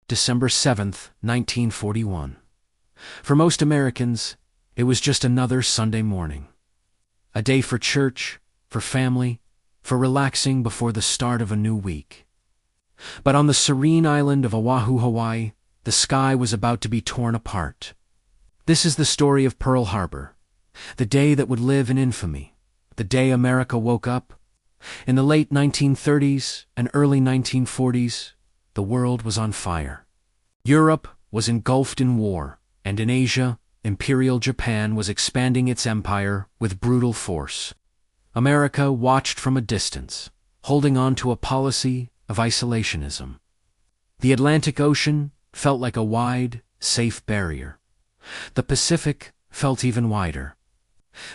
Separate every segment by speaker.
Speaker 1: December 7th, 1941. For most Americans, it was just another Sunday morning. A day for church, for family, for relaxing before the start of a new week. But on the serene island of Oahu, Hawaii, the sky was about to be torn apart. This is the story of Pearl Harbor, the day that would live in infamy, the day America woke up. In the late 1930s and early 1940s, the world was on fire. Europe was engulfed in war, and in Asia, Imperial Japan was expanding its empire with brutal force. America watched from a distance, holding on to a policy of isolationism. The Atlantic Ocean felt like a wide, safe barrier. The Pacific felt even wider.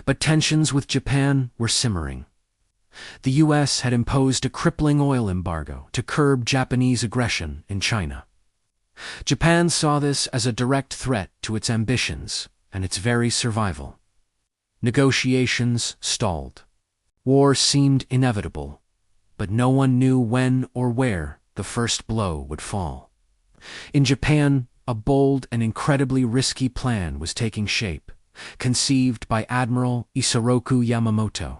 Speaker 1: But tensions with Japan were simmering. The U.S. had imposed a crippling oil embargo to curb Japanese aggression in China. Japan saw this as a direct threat to its ambitions and its very survival. Negotiations stalled. War seemed inevitable, but no one knew when or where the first blow would fall. In Japan, a bold and incredibly risky plan was taking shape, conceived by Admiral Isoroku Yamamoto.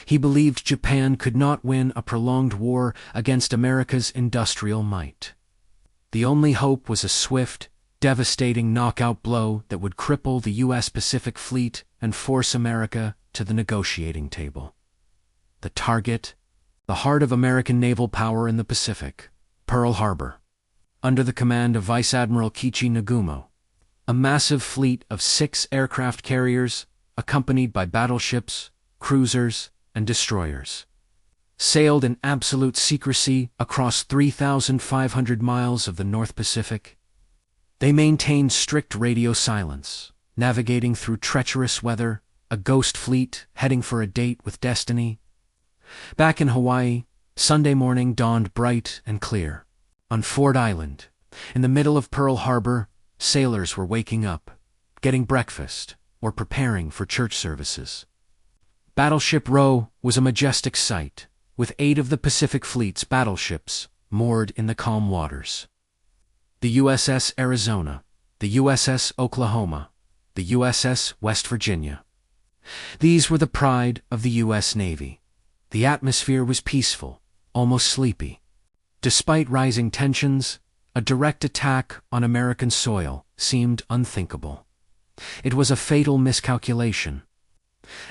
Speaker 1: He believed Japan could not win a prolonged war against America's industrial might. The only hope was a swift, devastating knockout blow that would cripple the U.S. Pacific Fleet and force America to the negotiating table. The target, the heart of American naval power in the Pacific, Pearl Harbor. Under the command of Vice Admiral Kiichi Nagumo, a massive fleet of 6 aircraft carriers, accompanied by battleships, cruisers, and destroyers, sailed in absolute secrecy across 3,500 miles of the North Pacific. They maintained strict radio silence, navigating through treacherous weather, a ghost fleet heading for a date with destiny. Back in Hawaii, Sunday morning dawned bright and clear. On Ford Island, in the middle of Pearl Harbor, sailors were waking up, getting breakfast, or preparing for church services. Battleship Row was a majestic sight, with 8 of the Pacific Fleet's battleships moored in the calm waters. The USS Arizona, the USS Oklahoma, the USS West Virginia. These were the pride of the U.S. Navy. The atmosphere was peaceful, almost sleepy. Despite rising tensions, a direct attack on American soil seemed unthinkable. It was a fatal miscalculation.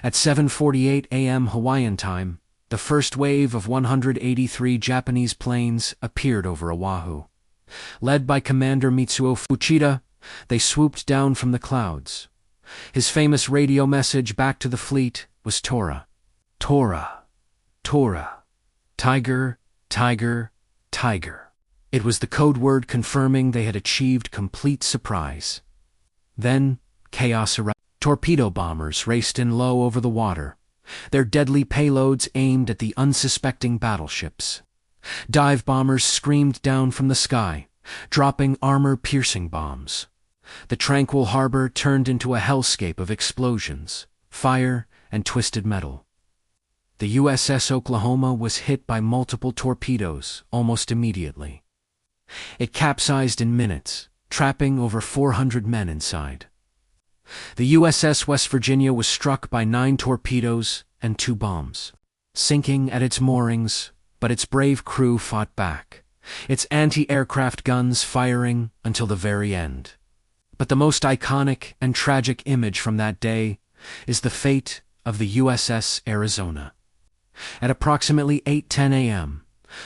Speaker 1: At 7:48 a.m. Hawaiian time, the first wave of 183 Japanese planes appeared over Oahu. Led by Commander Mitsuo Fuchida, they swooped down from the clouds. His famous radio message back to the fleet was Tora. Tora. Tora. Tiger, tiger, tiger. It was the code word confirming they had achieved complete surprise. Then, chaos erupted. Torpedo bombers raced in low over the water, their deadly payloads aimed at the unsuspecting battleships. Dive bombers screamed down from the sky, dropping armor-piercing bombs. The tranquil harbor turned into a hellscape of explosions, fire, and twisted metal. The USS Oklahoma was hit by multiple torpedoes almost immediately. It capsized in minutes, trapping over 400 men inside. The USS West Virginia was struck by 9 torpedoes and 2 bombs, sinking at its moorings, but its brave crew fought back, its anti-aircraft guns firing until the very end. But the most iconic and tragic image from that day is the fate of the USS Arizona. At approximately 8:10 a.m.,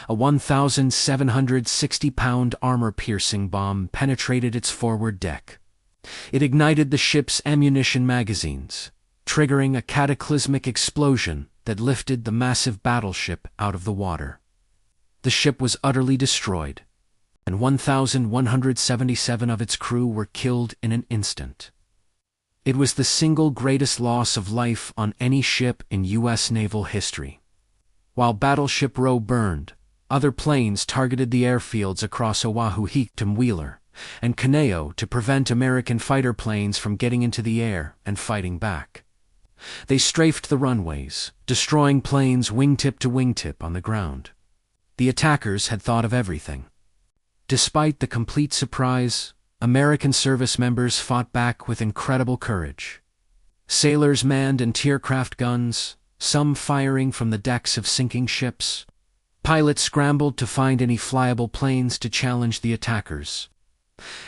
Speaker 1: a 1,760-pound armor-piercing bomb penetrated its forward deck. It ignited the ship's ammunition magazines, triggering a cataclysmic explosion that lifted the massive battleship out of the water. The ship was utterly destroyed, and 1,177 of its crew were killed in an instant. It was the single greatest loss of life on any ship in U.S. naval history. While Battleship Row burned, other planes targeted the airfields across Oahu, Hickam Wheeler, and Kaneo to prevent American fighter planes from getting into the air and fighting back. They strafed the runways, destroying planes wingtip to wingtip on the ground. The attackers had thought of everything. Despite the complete surprise, American service members fought back with incredible courage. Sailors manned anti-aircraft guns, some firing from the decks of sinking ships. Pilots scrambled to find any flyable planes to challenge the attackers.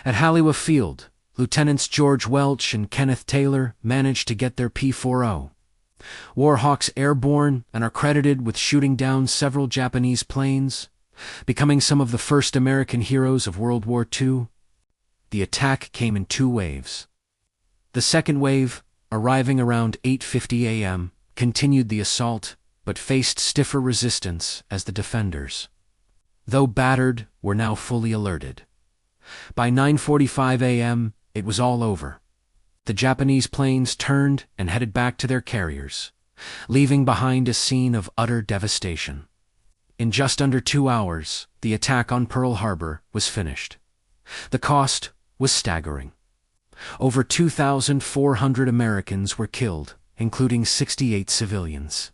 Speaker 1: At Halliwell Field, Lieutenants George Welch and Kenneth Taylor managed to get their P-40. Warhawks airborne and are credited with shooting down several Japanese planes, becoming some of the first American heroes of World War II. The attack came in 2 waves. The second wave, arriving around 8:50 a.m., continued the assault, but faced stiffer resistance as the defenders, though battered, were now fully alerted. By 9:45 a.m., it was all over. The Japanese planes turned and headed back to their carriers, leaving behind a scene of utter devastation. In just under 2 hours, the attack on Pearl Harbor was finished. The cost was staggering. Over 2,400 Americans were killed, including 68 civilians.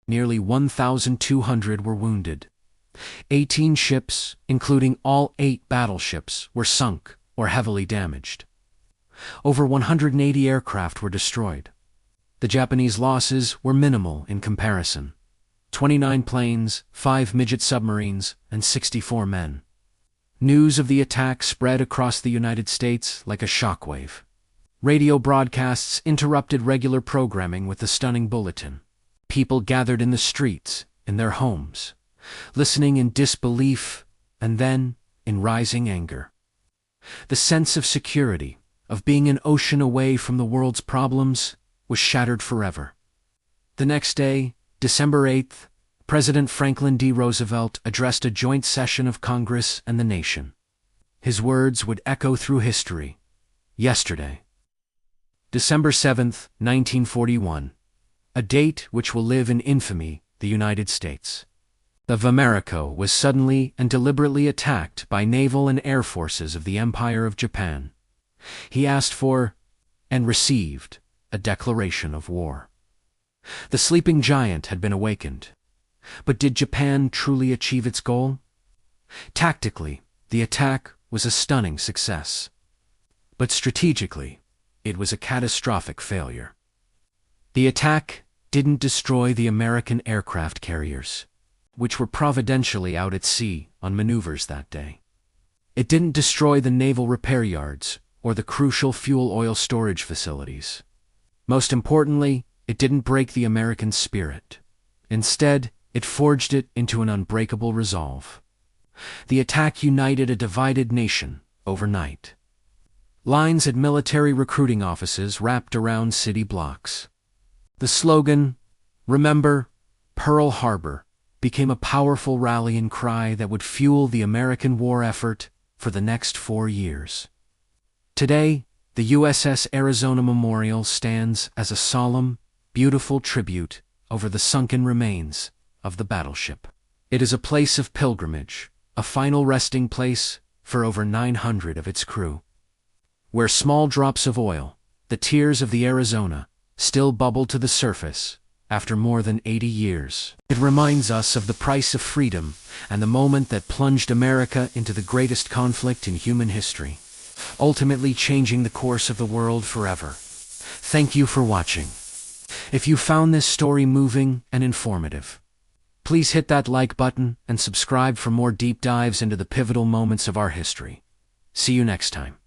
Speaker 1: Nearly 1,200 were wounded. 18 ships, including all 8 battleships, were sunk or heavily damaged. Over 180 aircraft were destroyed. The Japanese losses were minimal in comparison: 29 planes, 5 midget submarines, and 64 men. News of the attack spread across the United States like a shockwave. Radio broadcasts interrupted regular programming with the stunning bulletin. People gathered in the streets, in their homes, listening in disbelief and then in rising anger. The sense of security, of being an ocean away from the world's problems, was shattered forever. The next day, December 8th, President Franklin D. Roosevelt addressed a joint session of Congress and the nation. His words would echo through history. Yesterday. December 7th, 1941. A date which will live in infamy, the United States. Of America was suddenly and deliberately attacked by naval and air forces of the Empire of Japan. He asked for, and received, a declaration of war. The sleeping giant had been awakened. But did Japan truly achieve its goal? Tactically, the attack was a stunning success. But strategically, it was a catastrophic failure. The attack didn't destroy the American aircraft carriers, which were providentially out at sea on maneuvers that day. It didn't destroy the naval repair yards or the crucial fuel oil storage facilities. Most importantly, it didn't break the American spirit. Instead, it forged it into an unbreakable resolve. The attack united a divided nation overnight. Lines at military recruiting offices wrapped around city blocks. The slogan, "Remember Pearl Harbor," became a powerful rallying cry that would fuel the American war effort for the next 4 years. Today, the USS Arizona Memorial stands as a solemn, beautiful tribute over the sunken remains of the battleship. It is a place of pilgrimage, a final resting place for over 900 of its crew, where small drops of oil, the tears of the Arizona, still bubble to the surface after more than 80 years. It reminds us of the price of freedom and the moment that plunged America into the greatest conflict in human history, ultimately changing the course of the world forever. Thank you for watching. If you found this story moving and informative, please hit that like button and subscribe for more deep dives into the pivotal moments of our history. See you next time.